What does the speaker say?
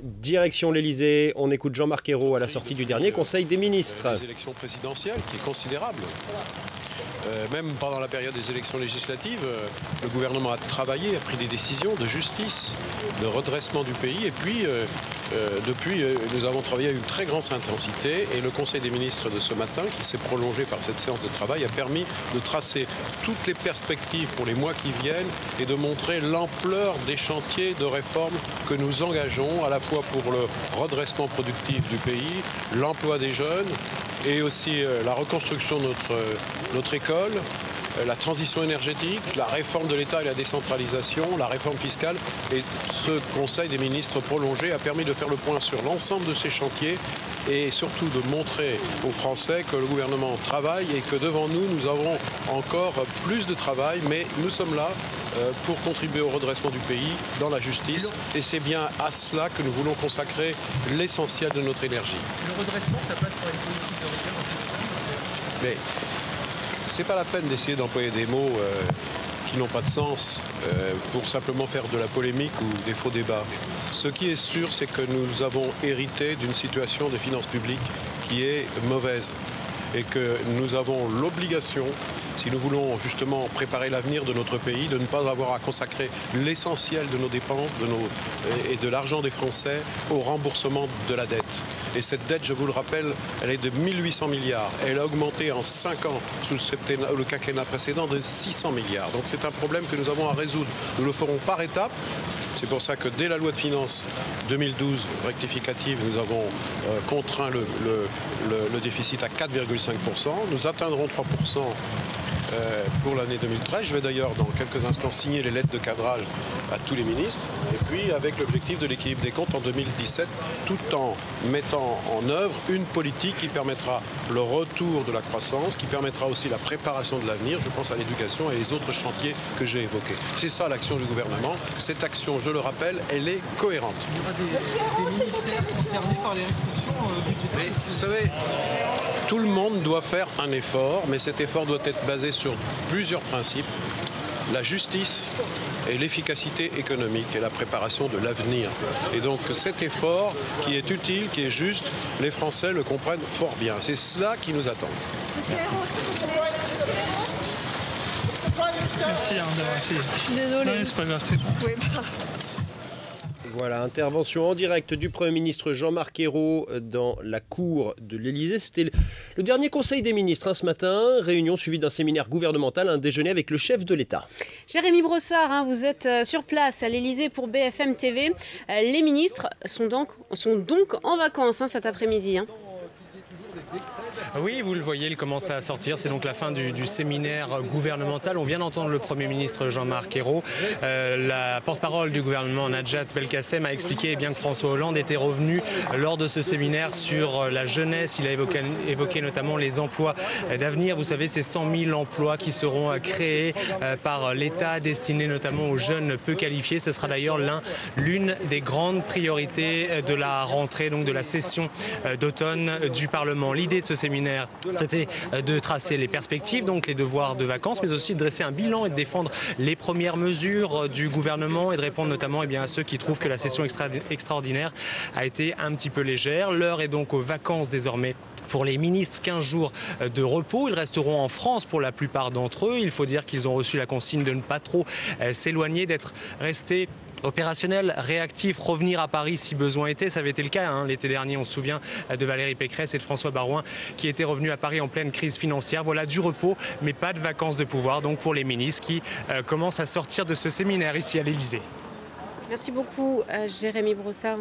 Direction l'Elysée, on écoute Jean-Marc Ayrault à la sortie du dernier Conseil des ministres. Les élections présidentielles, qui est considérable. Même pendant la période des élections législatives, le gouvernement a travaillé, a pris des décisions de justice, de redressement du pays. Et puis, depuis, nous avons travaillé à une très grande intensité. Et le Conseil des ministres de ce matin, qui s'est prolongé par cette séance de travail, a permis de tracer toutes les perspectives pour les mois qui viennent et de montrer l'ampleur des chantiers de réforme que nous engageons, à la fois pour le redressement productif du pays, l'emploi des jeunes, et aussi la reconstruction de notre école, la transition énergétique, la réforme de l'État et la décentralisation, la réforme fiscale. Et ce Conseil des ministres prolongé a permis de faire le point sur l'ensemble de ces chantiers et surtout de montrer aux Français que le gouvernement travaille et que devant nous, nous avons encore plus de travail, mais nous sommes là pour contribuer au redressement du pays dans la justice. Et c'est bien à cela que nous voulons consacrer l'essentiel de notre énergie. Le redressement, ça passe par une politique de réforme. Mais c'est pas la peine d'essayer d'employer des mots qui n'ont pas de sens pour simplement faire de la polémique ou des faux débats. Ce qui est sûr, c'est que nous avons hérité d'une situation des finances publiques qui est mauvaise et que nous avons l'obligation, si nous voulons justement préparer l'avenir de notre pays, de ne pas avoir à consacrer l'essentiel de nos dépenses et de l'argent des Français au remboursement de la dette. Et cette dette, je vous le rappelle, elle est de 1800 milliards. Elle a augmenté en 5 ans sous le quinquennat précédent de 600 milliards. Donc c'est un problème que nous avons à résoudre. Nous le ferons par étapes. C'est pour ça que dès la loi de finances 2012 rectificative, nous avons contraint le déficit à 4,5%. Nous atteindrons 3% pour l'année 2013. Je vais d'ailleurs dans quelques instants signer les lettres de cadrage à tous les ministres. Et puis avec l'objectif de l'équilibre des comptes en 2017, tout en mettant en œuvre une politique qui permettra le retour de la croissance, qui permettra aussi la préparation de l'avenir. Je pense à l'éducation et les autres chantiers que j'ai évoqués. C'est ça l'action du gouvernement. Cette action, je le rappelle, elle est cohérente. Il y aura des ministères concernés par les restrictions budgétaires. Mais vous savez, tout le monde doit faire un effort, mais cet effort doit être basé sur plusieurs principes. La justice et l'efficacité économique et la préparation de l'avenir. Et donc cet effort qui est utile, qui est juste, les Français le comprennent fort bien. C'est cela qui nous attend. Merci d'avoir essayé. Je suis désolée. Non, c'est pas grave, c'est bon. Vous pouvez pas. Voilà, intervention en direct du Premier ministre Jean-Marc Ayrault dans la cour de l'Elysée. C'était le dernier Conseil des ministres ce matin. Réunion suivie d'un séminaire gouvernemental, un déjeuner avec le chef de l'État. Jérémy Brossard, vous êtes sur place à l'Elysée pour BFM TV. Les ministres sont donc en vacances cet après-midi. Oui, vous le voyez, il commence à sortir. C'est donc la fin du séminaire gouvernemental. On vient d'entendre le Premier ministre Jean-Marc Ayrault. La porte-parole du gouvernement, Najat Belkacem, a expliqué que François Hollande était revenu lors de ce séminaire sur la jeunesse. Il a évoqué notamment les emplois d'avenir. Vous savez, ces 100 000 emplois qui seront créés par l'État, destinés notamment aux jeunes peu qualifiés. Ce sera d'ailleurs l'une des grandes priorités de la rentrée, donc de la session d'automne du Parlement. L'idée de ce séminaire, c'était de tracer les perspectives, donc les devoirs de vacances, mais aussi de dresser un bilan et de défendre les premières mesures du gouvernement et de répondre notamment à ceux qui trouvent que la session extraordinaire a été un petit peu légère. L'heure est donc aux vacances désormais. Pour les ministres, 15 jours de repos. Ils resteront en France pour la plupart d'entre eux. Il faut dire qu'ils ont reçu la consigne de ne pas trop s'éloigner, d'être restés opérationnel, réactif, revenir à Paris si besoin était. Ça avait été le cas l'été dernier, on se souvient de Valérie Pécresse et de François Baroin qui étaient revenus à Paris en pleine crise financière. Voilà, du repos, mais pas de vacances de pouvoir donc pour les ministres qui commencent à sortir de ce séminaire ici à l'Elysée. Merci beaucoup Jérémy Brossard.